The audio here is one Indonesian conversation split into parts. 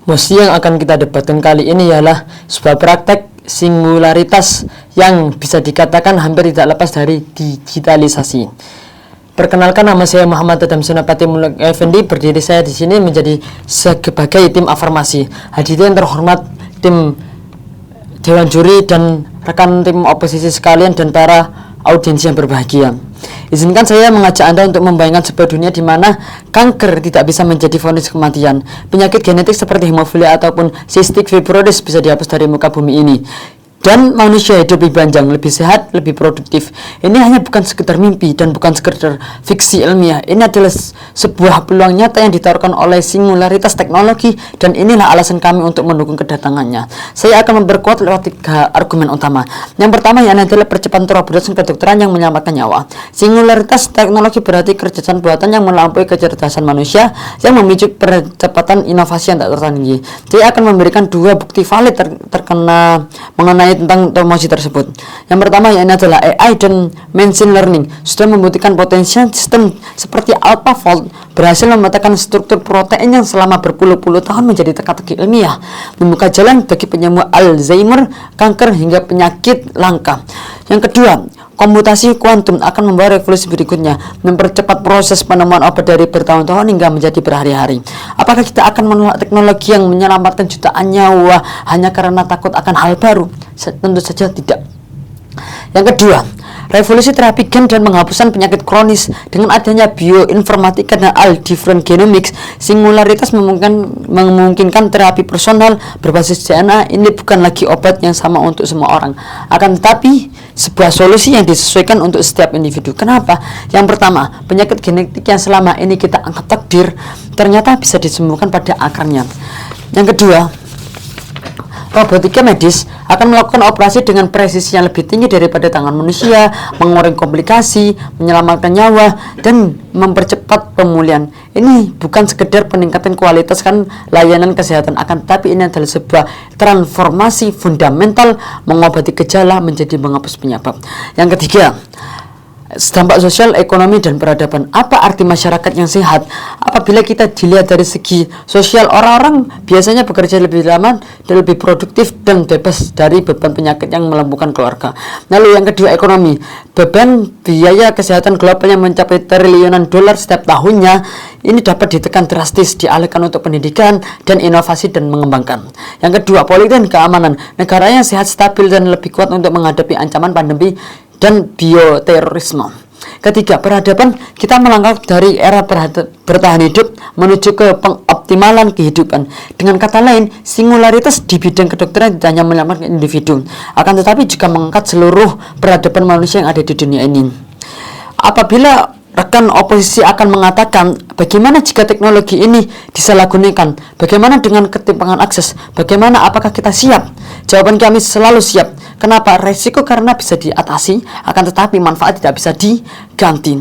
Mosi yang akan kita debatkan kali ini ialah sebuah praktek singularitas yang bisa dikatakan hampir tidak lepas dari digitalisasi. Perkenalkan, nama saya Muhammad Adam Sunapati Muluk Effendi. Berdiri saya di sini menjadi sebagai tim afirmasi. Hadirin terhormat tim Dewan Juri dan rekan tim oposisi sekalian dan para audiens yang berbahagia. Izinkan saya mengajak Anda untuk membayangkan sebuah dunia di mana kanker tidak bisa menjadi vonis kematian. Penyakit genetik seperti hemofilia ataupun cystic fibrosis bisa dihapus dari muka bumi ini. Dan manusia hidup lebih panjang, lebih sehat, lebih produktif. Ini hanya bukan sekedar mimpi dan bukan sekedar fiksi ilmiah. Ini adalah sebuah peluang nyata yang ditawarkan oleh singularitas teknologi, dan inilah alasan kami untuk mendukung kedatangannya. Saya akan memperkuat lewat 3 argumen utama. Yang pertama adalah percepatan terobosan kedokteran yang menyelamatkan nyawa. Singularitas teknologi berarti kerjasama buatan yang melampaui kecerdasan manusia yang memicu percepatan inovasi yang tak tertandingi. Saya akan memberikan 2 bukti valid terkena mengenai tentang promosi tersebut. Yang pertama adalah AI dan machine learning sudah membuktikan potensial sistem seperti AlphaFold berhasil memetakan struktur protein yang selama berpuluh-puluh tahun menjadi teka-teki ilmiah, membuka jalan bagi penyembuh Alzheimer, kanker hingga penyakit langka. Yang kedua, komputasi kuantum akan membawa revolusi berikutnya, mempercepat proses penemuan obat dari bertahun-tahun hingga menjadi berhari-hari. Apakah kita akan menolak teknologi yang menyelamatkan jutaan nyawa hanya karena takut akan hal baru? Tentu saja tidak. Yang kedua, revolusi terapi gen dan penghapusan penyakit kronis. Dengan adanya bioinformatika dan different genomics, singularitas memungkinkan terapi personal berbasis DNA. Ini bukan lagi obat yang sama untuk semua orang, akan tetapi sebuah solusi yang disesuaikan untuk setiap individu. Kenapa? Yang pertama, penyakit genetik yang selama ini kita anggap takdir ternyata bisa disembuhkan pada akarnya. Yang kedua, robotika medis akan melakukan operasi dengan presisi yang lebih tinggi daripada tangan manusia, mengurangi komplikasi, menyelamatkan nyawa, dan mempercepat pemulihan. Ini bukan sekedar peningkatan kualitas layanan kesehatan, akan tetapi ini adalah sebuah transformasi fundamental, mengobati gejala menjadi menghapus penyebab. Yang ketiga, dampak sosial, ekonomi, dan peradaban. Apa arti masyarakat yang sehat? Apabila kita dilihat dari segi sosial, orang-orang biasanya bekerja lebih lama dan lebih produktif dan bebas dari beban penyakit yang melumpuhkan keluarga. Lalu yang kedua, ekonomi. Beban biaya kesehatan global yang mencapai triliunan dolar setiap tahunnya ini dapat ditekan drastis, dialihkan untuk pendidikan dan inovasi dan mengembangkan. Yang kedua, politik dan keamanan. Negara yang sehat, stabil, dan lebih kuat untuk menghadapi ancaman pandemi dan bioterorisme. Ketiga, peradaban. Kita melangkah dari era bertahan hidup menuju ke pengoptimalan kehidupan. Dengan kata lain, singularitas di bidang kedokteran tidak hanya menyelamatkan individu, akan tetapi juga mengangkat seluruh peradaban manusia yang ada di dunia ini. Apabila rekan oposisi akan mengatakan, bagaimana jika teknologi ini disalahgunakan? Bagaimana dengan ketimpangan akses? Bagaimana, apakah kita siap? Jawaban kami selalu siap. Kenapa? Resiko karena bisa diatasi, akan tetapi manfaat tidak bisa diganti.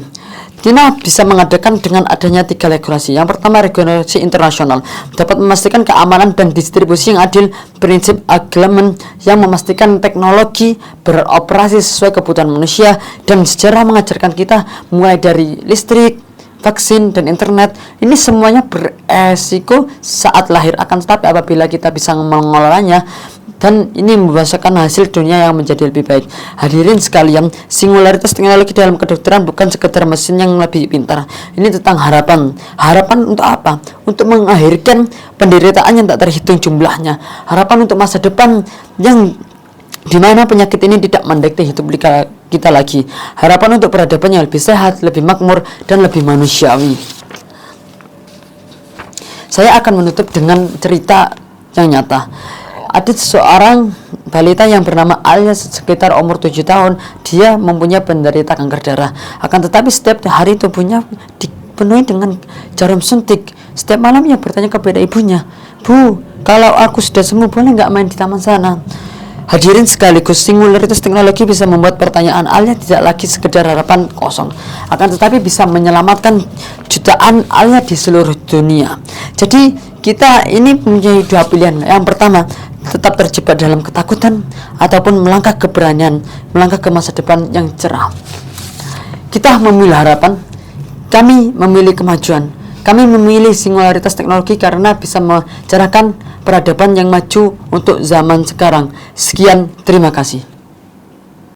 Kita bisa mengadakan dengan adanya 3 regulasi. Yang pertama, regulasi internasional dapat memastikan keamanan dan distribusi yang adil, prinsip agreement yang memastikan teknologi beroperasi sesuai kebutuhan manusia, dan sejarah mengajarkan kita mulai dari listrik, vaksin, dan internet, ini semuanya beresiko saat lahir, akan tetapi apabila kita bisa mengelolanya, dan ini membahasakan hasil dunia yang menjadi lebih baik. Hadirin sekalian, singularitas teknologi dalam kedokteran bukan sekedar mesin yang lebih pintar. Ini tentang harapan. Harapan untuk apa? Untuk mengakhirkan penderitaan yang tak terhitung jumlahnya. Harapan untuk masa depan yang dimana penyakit ini tidak mendikte hidup kita lagi. Harapan untuk peradaban yang lebih sehat, lebih makmur, dan lebih manusiawi. Saya akan menutup dengan cerita yang nyata. Ada seseorang balita yang bernama Alia, sekitar umur 7 tahun. Dia mempunyai penderita kanker darah. Akan tetapi setiap hari tubuhnya dipenuhi dengan jarum suntik. Setiap malam ia bertanya kepada ibunya, "Bu, kalau aku sudah sembuh boleh nggak main di taman sana?" Hadirin sekaligus, singularitas teknologi bisa membuat pertanyaan Alia tidak lagi sekedar harapan kosong, akan tetapi bisa menyelamatkan jutaan Alia di seluruh dunia. Jadi kita ini punya 2 pilihan. Yang pertama, tetap terjebak dalam ketakutan, ataupun melangkah keberanian, melangkah ke masa depan yang cerah. Kita memilih harapan, kami memilih kemajuan. Kami memilih singularitas teknologi karena bisa mencerahkan peradaban yang maju untuk zaman sekarang. Sekian, terima kasih.